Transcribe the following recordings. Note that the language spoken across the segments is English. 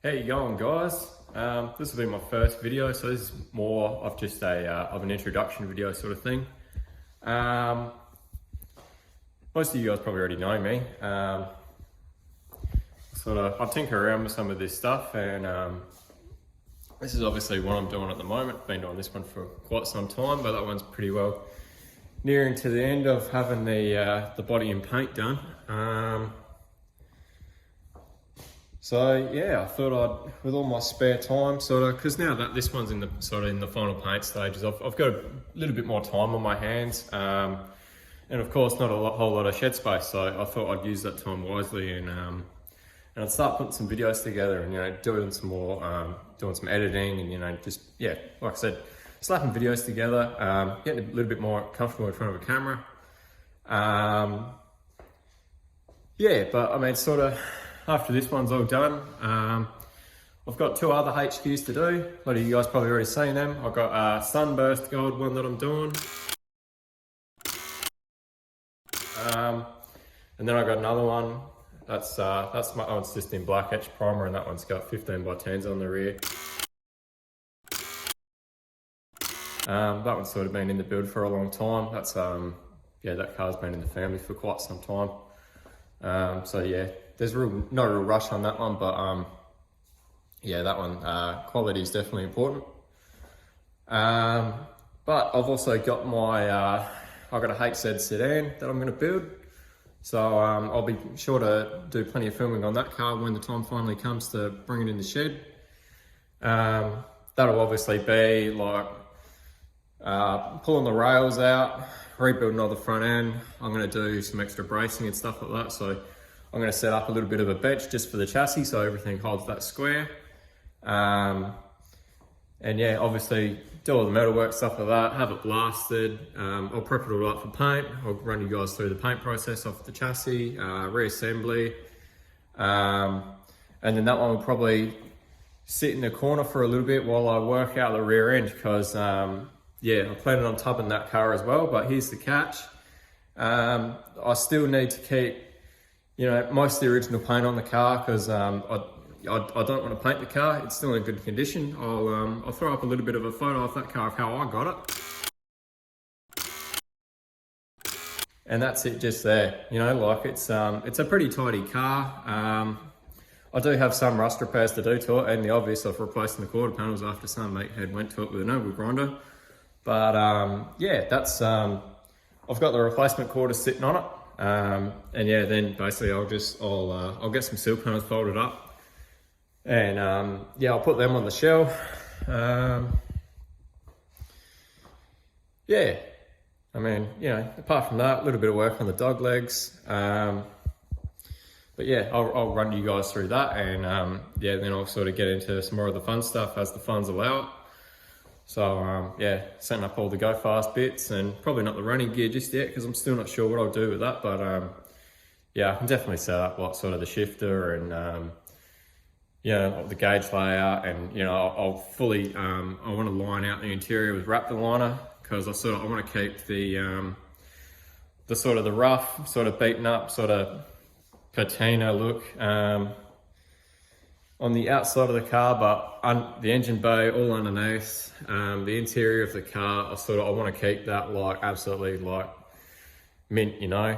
How you going, guys? This will be my first video, so this is more of just of an introduction video sort of thing. Most of you guys probably already know me. I tinker around with some of this stuff, and this is obviously what I'm doing at the moment. Been doing this one for quite some time, but that one's pretty well nearing to the end of having the body and paint done. So yeah, I thought I'd, with all my spare time, because now that this one's in the final paint stages, I've got a little bit more time on my hands, and of course not a whole lot of shed space. So I thought I'd use that time wisely, and I'd start putting some videos together, and doing some more, doing some editing, and just like I said, slapping videos together, getting a little bit more comfortable in front of a camera. But I mean, after this one's all done, I've got two other HQs to do. A lot of you guys probably already seen them. I've got a Sunburst Gold one that I'm doing. And then I got another one. That's my one's just in black etch primer, and that one's got 15x10s on the rear. That one's sort of been in the build for a long time. That's that car's been in the family for quite some time. There's no real rush on that one, but that one, quality is definitely important. But I've also got I've got a HZ sedan that I'm going to build. So I'll be sure to do plenty of filming on that car when the time finally comes to bring it in the shed. That'll obviously be like pulling the rails out, rebuilding all the front end. I'm going to do some extra bracing and stuff like that. So I'm going to set up a little bit of a bench just for the chassis, so everything holds that square. Obviously do all the metalwork, stuff like that, have it blasted. I'll prep it all up for paint. I'll run you guys through the paint process off the chassis, reassembly. And then that one will probably sit in the corner for a little bit while I work out the rear end, because I'm planning on tubbing that car as well. But here's the catch. I still need to keep most of the original paint on the car, because I don't want to paint the car. It's still in good condition. I'll throw up a little bit of a photo of that car of how I got it. And that's it just there. It's a pretty tidy car. I do have some rust repairs to do to it, and the obvious of replacing the quarter panels after some mate had went to it with an oval grinder. But I've got the replacement quarters sitting on it. Then basically I'll get some seal panels folded up, and I'll put them on the shelf. Apart from that, a little bit of work on the dog legs. I'll run you guys through that, and then I'll sort of get into some more of the fun stuff as the funds allow it. So setting up all the go fast bits, and probably not the running gear just yet, because I'm still not sure what I'll do with that. But I can definitely set up sort of the shifter and the gauge layout, and I'll fully I want to line out the interior with Raptor liner, because I want to keep the sort of the rough, sort of beaten up, sort of patina look on the outside of the car, but the engine bay all underneath, the interior of the car, I want to keep that like absolutely like mint, you know.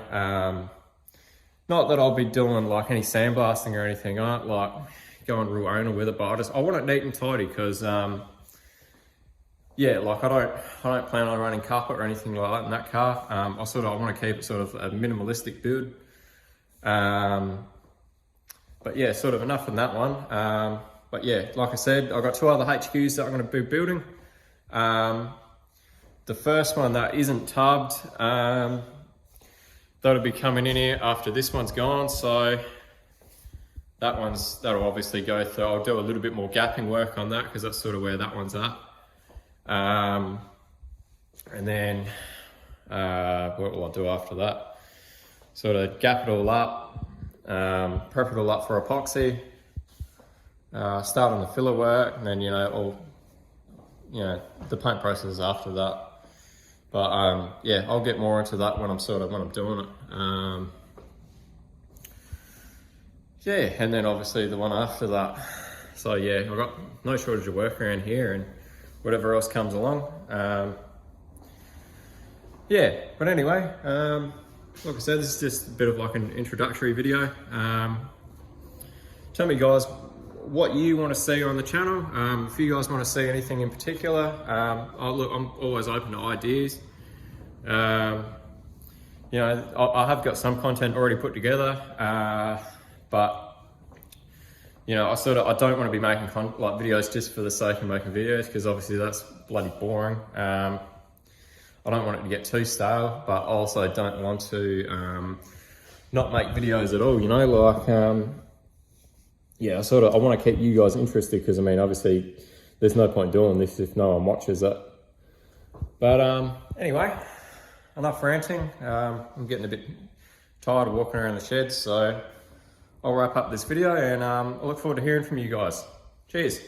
Not that I'll be doing like any sandblasting or anything, I don't like going real owner with it, but I want it neat and tidy because yeah, like I don't plan on running carpet or anything like that in that car. I want to keep it sort of a minimalistic build. But yeah, sort of enough on that one. But yeah, like I said, I've got 2 other HQs that I'm going to be building. The first one that isn't tubbed, that'll be coming in here after this one's gone. So that'll obviously go through. I'll do a little bit more gapping work on that because that's sort of where that one's at. And then what will I do after that? Sort of gap it all up, prep it all up for epoxy, start on the filler work, and then the paint process is after that. But yeah, I'll get more into that when I'm doing it. Yeah, and then obviously the one after that. So yeah, I've got no shortage of work around here and whatever else comes along. Yeah, but anyway, like I said, this is just a bit of like an introductory video. Tell me guys what you want to see on the channel. If you guys want to see anything in particular, I'm always open to ideas. You know, I have got some content already put together, but you know, I don't want to be making like videos just for the sake of making videos, because obviously that's bloody boring. I don't want it to get too stale, but I also don't want to not make videos at all, you know, like, yeah, I want to keep you guys interested, because I mean, obviously there's no point doing this if no one watches it. But anyway, enough ranting. I'm getting a bit tired of walking around the shed, so I'll wrap up this video, and I look forward to hearing from you guys. Cheers.